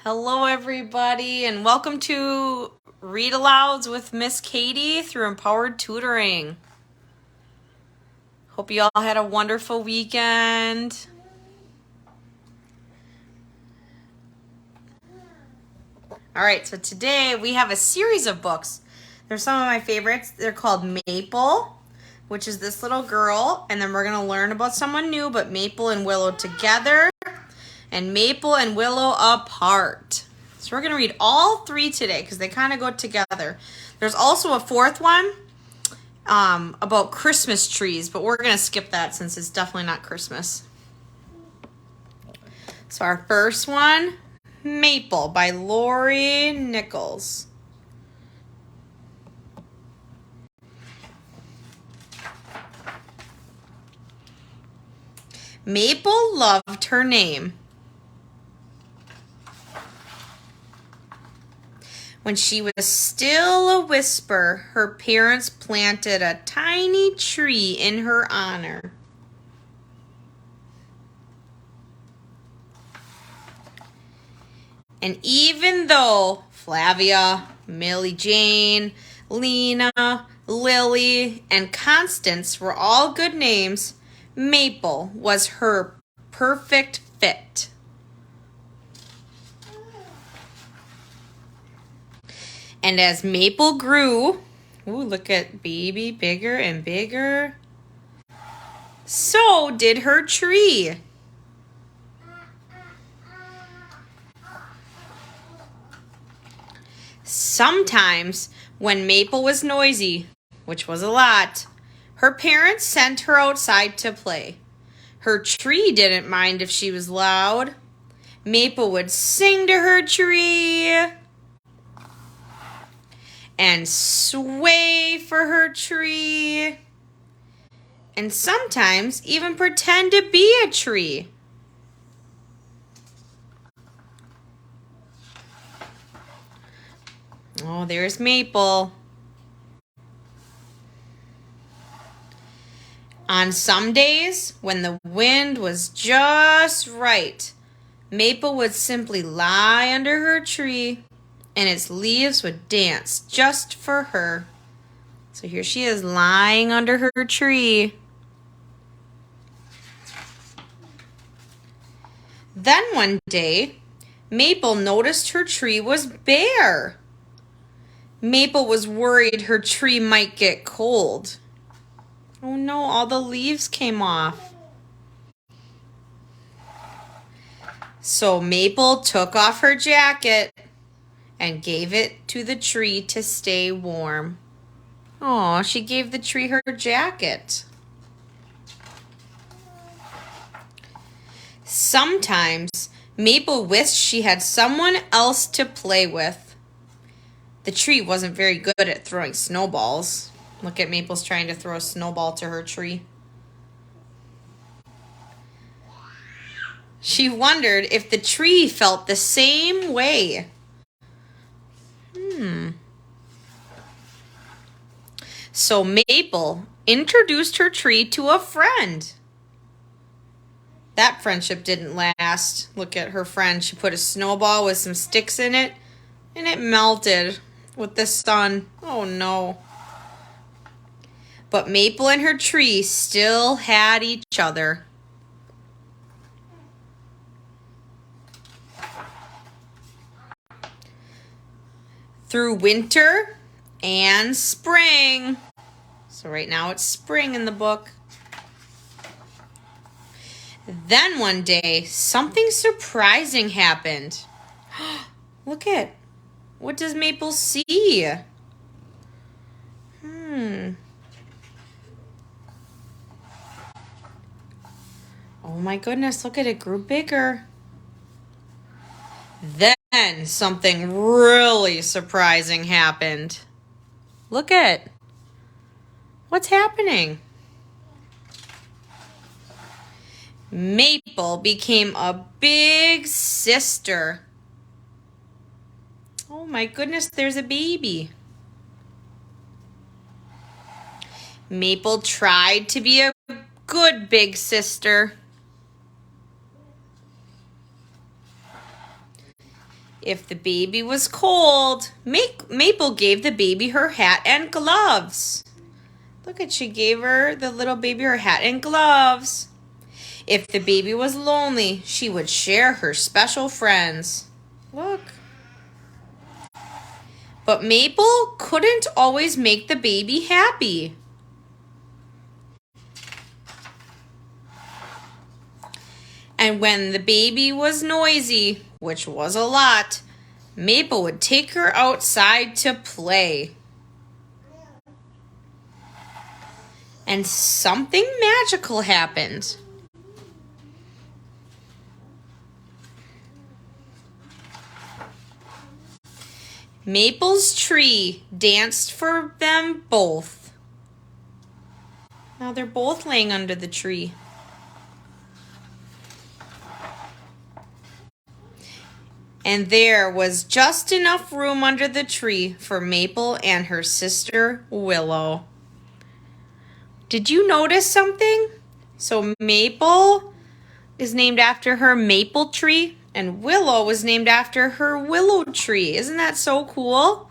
Hello, everybody, and welcome to Read-Alouds with Miss Katie through Empowered Tutoring. Hope you all had a wonderful weekend. All right, so today we have a series of books. They're some of my favorites. They're called Maple, which is this little girl, and then we're going to learn about someone new, but Maple and Willow together, and Maple and Willow apart. So we're going to read all three today because they kind of go together. There's also a fourth one about Christmas trees, but we're going to skip that since it's definitely not Christmas. So our first one, Maple by Lori Nichols. Maple loved her name. When she was still a whisper, her parents planted a tiny tree in her honor. And even though Flavia, Millie Jane, Lena, Lily, and Constance were all good names, Maple was her perfect fit. And as Maple grew, ooh, look at baby, bigger and bigger, so did her tree. Sometimes when Maple was noisy, which was a lot, her parents sent her outside to play. Her tree didn't mind if she was loud. Maple would sing to her tree and sway for her tree, and sometimes even pretend to be a tree. Oh, there's Maple. On some days, when the wind was just right, Maple would simply lie under her tree and its leaves would dance just for her. So here she is lying under her tree. Then one day, Maple noticed her tree was bare. Maple was worried her tree might get cold. Oh no, all the leaves came off. So Maple took off her jacket and gave it to the tree to stay warm. Oh, she gave the tree her jacket. Sometimes Maple wished she had someone else to play with. The tree wasn't very good at throwing snowballs. Look at Maple's trying to throw a snowball to her tree. She wondered if the tree felt the same way. So Maple introduced her tree to a friend. That friendship didn't last. Look at her friend. She put a snowball with some sticks in it, and it melted with the sun. Oh no. But Maple and her tree still had each other. Through winter and spring. So right now it's spring in the book. Then one day, something surprising happened. Look at, what does Maple see? Oh my goodness, look at it, grew bigger. Then something really surprising happened. Look at, what's happening? Maple became a big sister. Oh my goodness, there's a baby. Maple tried to be a good big sister. If the baby was cold, Maple gave the baby her hat and gloves. Look at, she gave the little baby her hat and gloves. If the baby was lonely, she would share her special friends. Look. But Maple couldn't always make the baby happy. And when the baby was noisy, which was a lot, Maple would take her outside to play. And something magical happened. Maple's tree danced for them both. Now they're both laying under the tree. And there was just enough room under the tree for Maple and her sister Willow. Did you notice something? So Maple is named after her maple tree, and Willow was named after her willow tree. Isn't that so cool?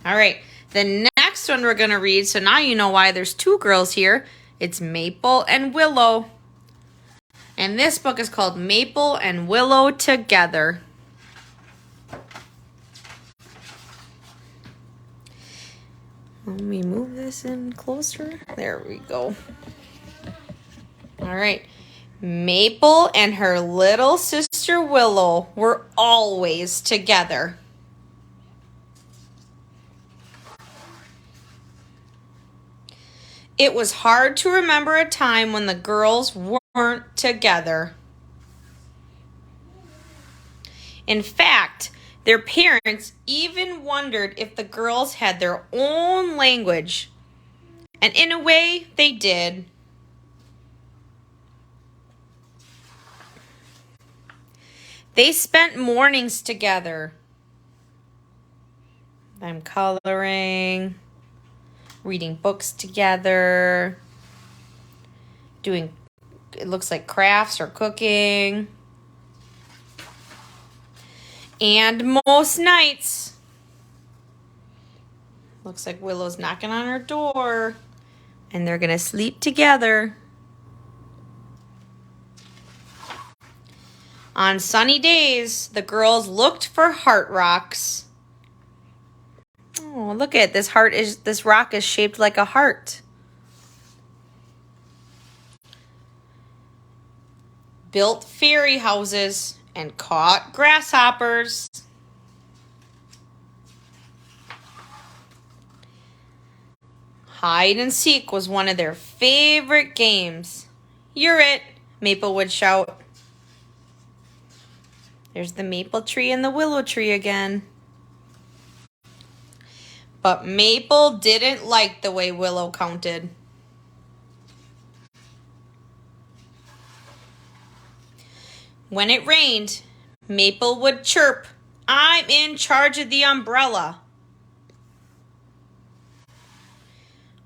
All right, the next one we're going to read, so now you know why there's two girls here. It's Maple and Willow. And this book is called Maple and Willow Together. Let me move this in closer. There we go. All right. Maple and her little sister Willow were always together. It was hard to remember a time when the girls weren't together. In fact, their parents even wondered if the girls had their own language. And in a way, they did. They spent mornings together. I'm coloring, reading books together, doing, it looks like crafts or cooking. And most nights, looks like Willow's knocking on her door, and they're going to sleep together. On sunny days, the girls looked for heart rocks. Oh, look at this this rock is shaped like a heart. Built fairy houses and caught grasshoppers. Hide and seek was one of their favorite games. You're it, Maple would shout. There's the maple tree and the willow tree again. But Maple didn't like the way Willow counted. When it rained, Maple would chirp, "I'm in charge of the umbrella."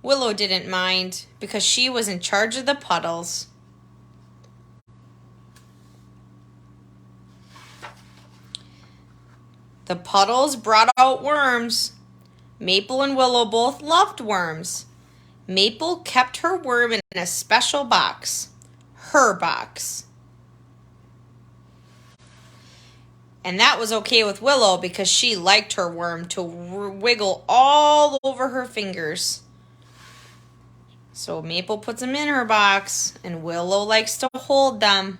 Willow didn't mind because she was in charge of the puddles. The puddles brought out worms. Maple and Willow both loved worms. Maple kept her worm in a special box, her box. And that was okay with Willow because she liked her worm to wiggle all over her fingers. So Maple puts them in her box, and Willow likes to hold them.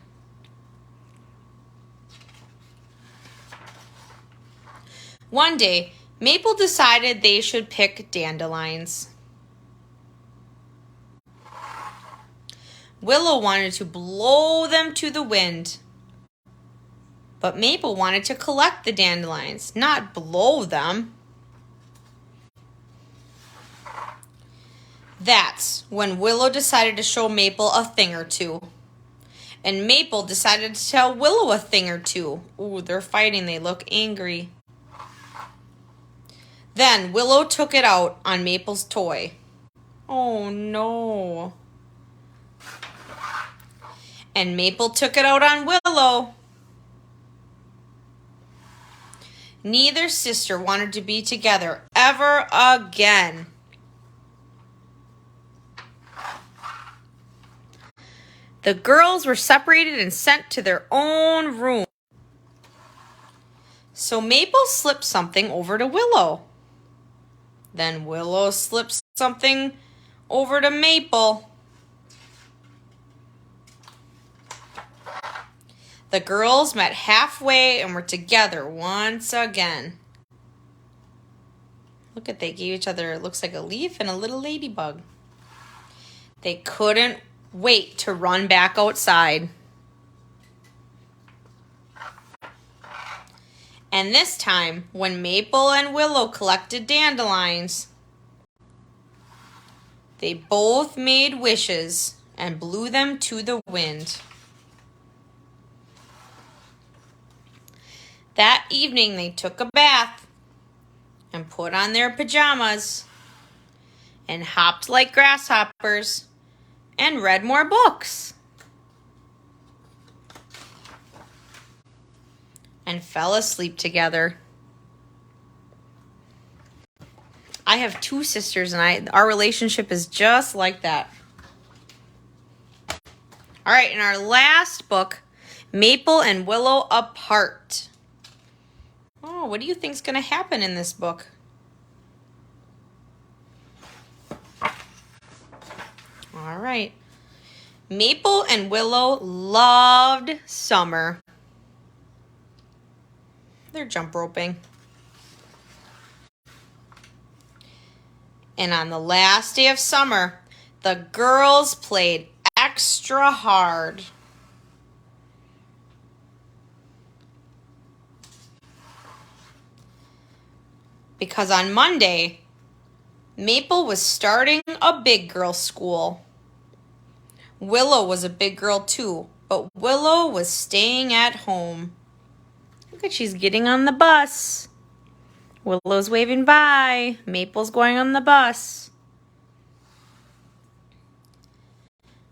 One day, Maple decided they should pick dandelions. Willow wanted to blow them to the wind. But Maple wanted to collect the dandelions, not blow them. That's when Willow decided to show Maple a thing or two. And Maple decided to tell Willow a thing or two. Ooh, they're fighting. They look angry. Then Willow took it out on Maple's toy. Oh no. And Maple took it out on Willow. Neither sister wanted to be together ever again. The girls were separated and sent to their own room. So Maple slipped something over to Willow. Then Willow slipped something over to Maple. The girls met halfway and were together once again. Look at, they gave each other, it looks like a leaf and a little ladybug. They couldn't wait to run back outside. And this time, when Maple and Willow collected dandelions, they both made wishes and blew them to the wind. That evening, they took a bath and put on their pajamas and hopped like grasshoppers and read more books and fell asleep together. I have two sisters, and our relationship is just like that. All right, in our last book, Maple and Willow Apart. Oh, what do you think is going to happen in this book? All right. Maple and Willow loved summer. They're jump roping. And on the last day of summer, the girls played extra hard. Because on Monday, Maple was starting a big girl school. Willow was a big girl too, but Willow was staying at home. Look at, she's getting on the bus. Willow's waving bye. Maple's going on the bus.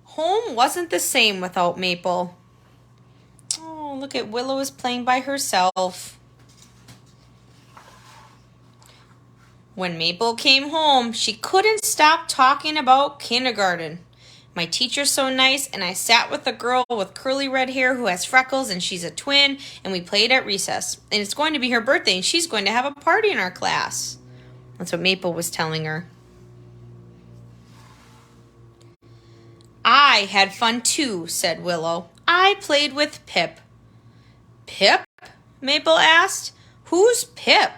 Home wasn't the same without Maple. Oh, look at, Willow is playing by herself. When Maple came home, she couldn't stop talking about kindergarten. My teacher's so nice, and I sat with a girl with curly red hair who has freckles, and she's a twin, and we played at recess. And it's going to be her birthday, and she's going to have a party in our class. That's what Maple was telling her. I had fun too, said Willow. I played with Pip. Pip? Maple asked. Who's Pip?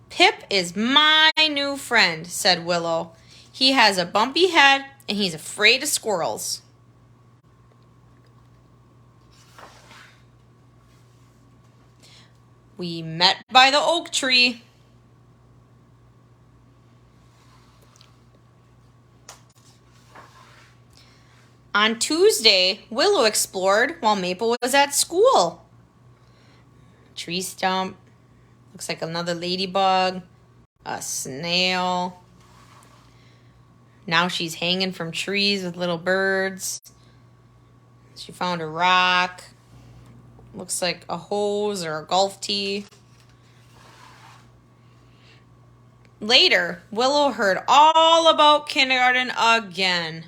Pip is my new friend, said Willow. He has a bumpy head and he's afraid of squirrels. We met by the oak tree. On Tuesday, Willow explored while Maple was at school. Tree stump. Looks like another ladybug, a snail. Now she's hanging from trees with little birds. She found a rock. Looks like a hose or a golf tee. Later, Willow heard all about kindergarten again.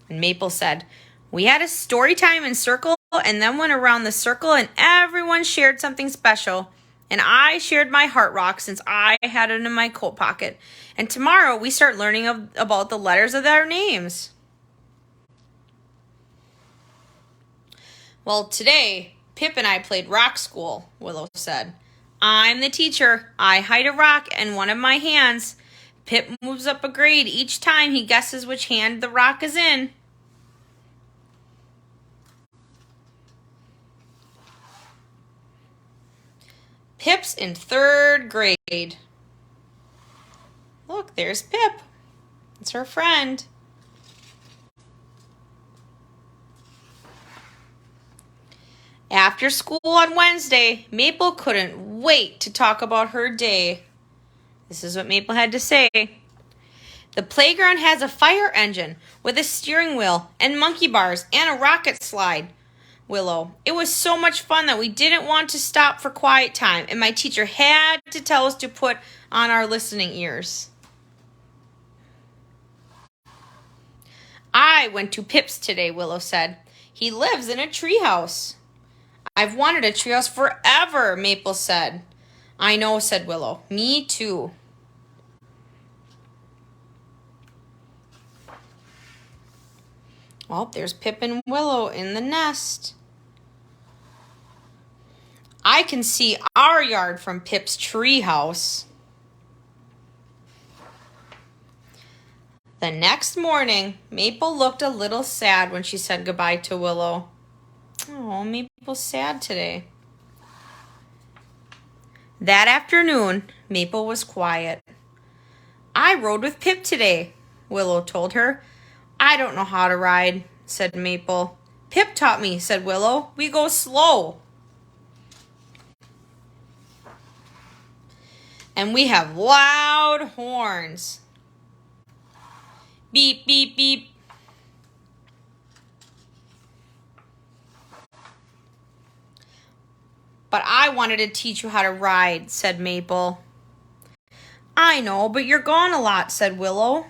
And Maple said, we had a story time in circle and then went around the circle and everyone shared something special. And I shared my heart rock since I had it in my coat pocket. And tomorrow we start learning about the letters of their names. Well, today, Pip and I played rock school, Willow said. I'm the teacher. I hide a rock in one of my hands. Pip moves up a grade each time he guesses which hand the rock is in. Pip's in 3rd grade. Look, there's Pip. It's her friend. After school on Wednesday, Maple couldn't wait to talk about her day. This is what Maple had to say. The playground has a fire engine with a steering wheel and monkey bars and a rocket slide. Willow. It was so much fun that we didn't want to stop for quiet time, and my teacher had to tell us to put on our listening ears. I went to Pip's today, Willow said. He lives in a treehouse. I've wanted a treehouse forever, Maple said. I know, said Willow. Me too. Well, there's Pip and Willow in the nest. I can see our yard from Pip's treehouse. The next morning, Maple looked a little sad when she said goodbye to Willow. Oh, Maple's sad today. That afternoon, Maple was quiet. I rode with Pip today, Willow told her. I don't know how to ride, said Maple. Pip taught me, said Willow. We go slow. And we have loud horns. Beep, beep, beep. But I wanted to teach you how to ride, said Maple. I know, but you're gone a lot, said Willow.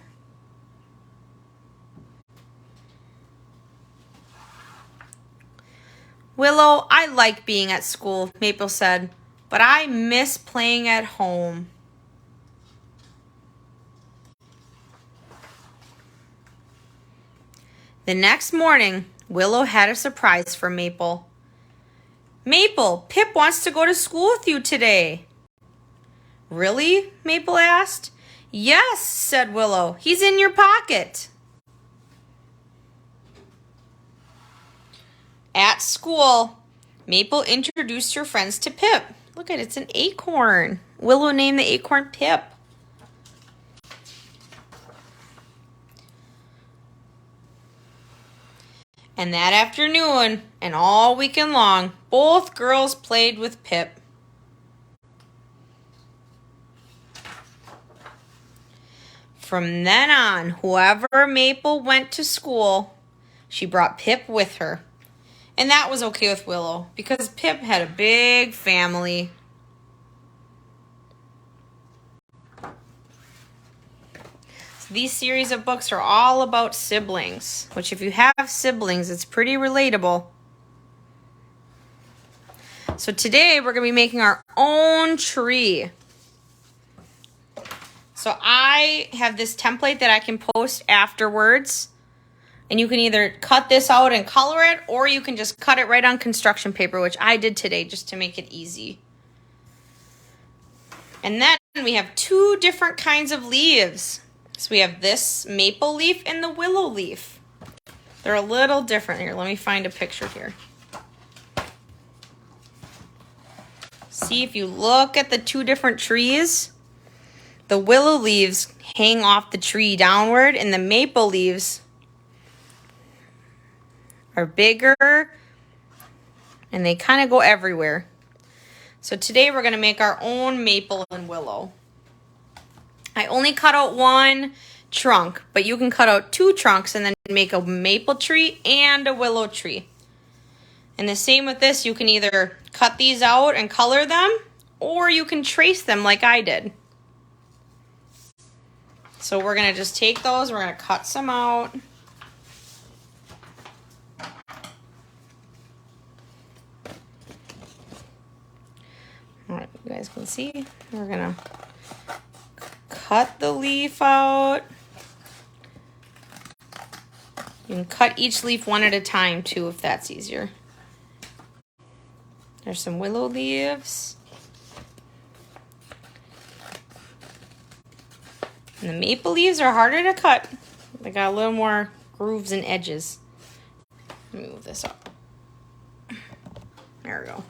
Willow, I like being at school, Maple said, but I miss playing at home. The next morning, Willow had a surprise for Maple. Maple, Pip wants to go to school with you today. Really? Maple asked. Yes, said Willow. He's in your pocket. At school, Maple introduced her friends to Pip. Look at it, it's an acorn. Willow named the acorn Pip. And that afternoon, and all weekend long, both girls played with Pip. From then on, whoever Maple went to school, she brought Pip with her. And that was okay with Willow, because Pip had a big family. These series of books are all about siblings, which if you have siblings, it's pretty relatable. So today we're going to be making our own tree. So I have this template that I can post afterwards. And you can either cut this out and color it, or you can just cut it right on construction paper, which I did today just to make it easy. And then we have two different kinds of leaves. So we have this maple leaf and the willow leaf. They're a little different here. Let me find a picture here. See, if you look at the two different trees, the willow leaves hang off the tree downward, and the maple leaves are bigger, and they kind of go everywhere. So today we're going to make our own maple and willow. I only cut out one trunk, but you can cut out two trunks and then make a maple tree and a willow tree. And the same with this, you can either cut these out and color them, or you can trace them like I did. So we're going to just take those, we're going to cut some out. All right, you guys can see, we're going to cut the leaf out. You can cut each leaf one at a time too, if that's easier. There's some willow leaves. And the maple leaves are harder to cut. They got a little more grooves and edges. Let me move this up. There we go.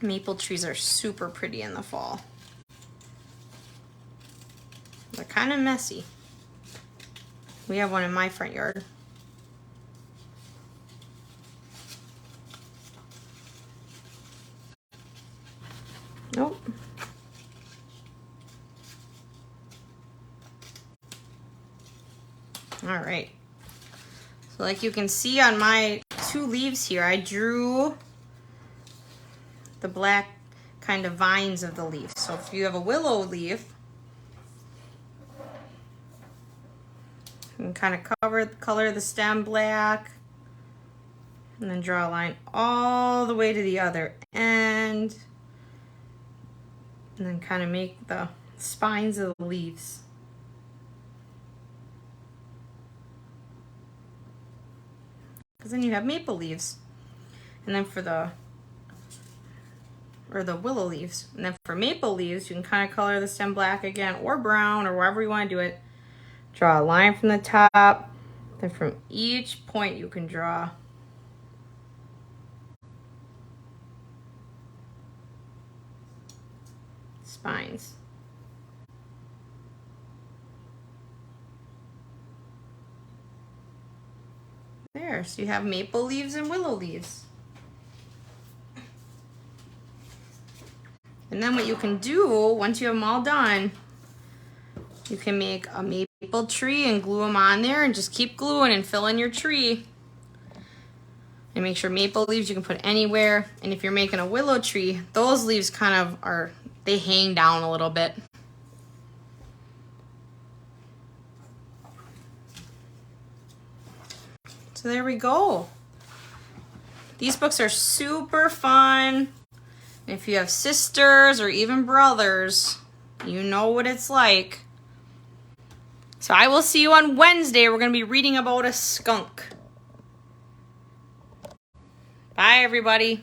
Maple trees are super pretty in the fall. They're kind of messy. We have one in my front yard. Nope. All right. So like you can see on my 2 leaves here, I drew the black kind of vines of the leaf. So if you have a willow leaf, you can kind of color the stem black and then draw a line all the way to the other end and then kind of make the spines of the leaves. Because then you have maple leaves. And then for the willow leaves. And then for maple leaves, you can kind of color the stem black again or brown or wherever you want to do it. Draw a line from the top. Then from each point you can draw spines. There, so you have maple leaves and willow leaves. And then what you can do, once you have them all done, you can make a maple tree and glue them on there and just keep gluing and fill in your tree. And make sure maple leaves you can put anywhere. And if you're making a willow tree, those leaves kind of they hang down a little bit. So there we go. These books are super fun. If you have sisters or even brothers, you know what it's like. So I will see you on Wednesday. We're going to be reading about a skunk. Bye, everybody.